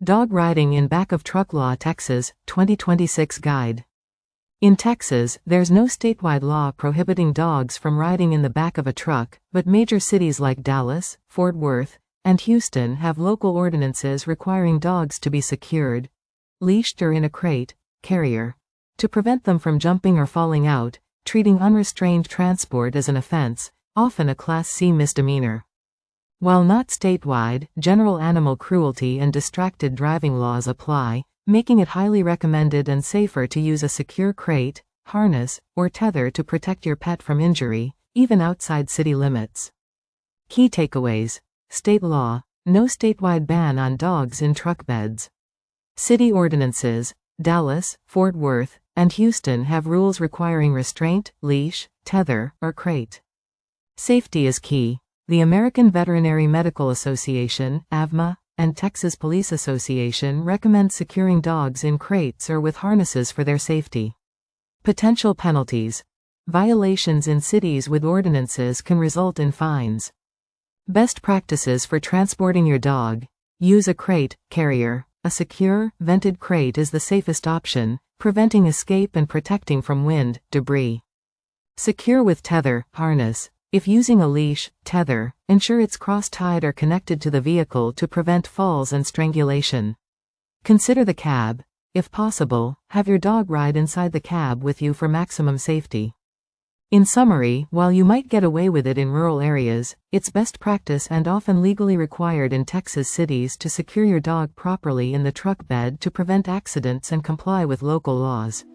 Dog Riding in Back of Truck Law Texas, 2026 Guide. In Texas, there's no statewide law prohibiting dogs from riding in the back of a truck, but major cities like Dallas, Fort Worth, and Houston have local ordinances requiring dogs to be secured, leashed or in a crate, carrier, to prevent them from jumping or falling out, treating unrestrained transport as an offense, often a Class C misdemeanor. While not statewide, general animal cruelty and distracted driving laws apply, making it highly recommended and safer to use a secure crate, harness, or tether to protect your pet from injury, even outside city limits. Key takeaways. State law. No statewide ban on dogs in truck beds. City ordinances. Dallas, Fort Worth, and Houston have rules requiring restraint, leash, tether, or crate. Safety is key. The American Veterinary Medical Association, AVMA, and Texas Police Association recommend securing dogs in crates or with harnesses for their safety. Potential penalties. Violations in cities with ordinances can result in fines. Best practices for transporting your dog. Use a crate, carrier. A secure, vented crate is the safest option, preventing escape and protecting from wind, debris. Secure with tether, harness. If using a leash, tether, ensure it's cross-tied or connected to the vehicle to prevent falls and strangulation. Consider the cab. If possible, have your dog ride inside the cab with you for maximum safety. In summary, while you might get away with it in rural areas, it's best practice and often legally required in Texas cities to secure your dog properly in the truck bed to prevent accidents and comply with local laws.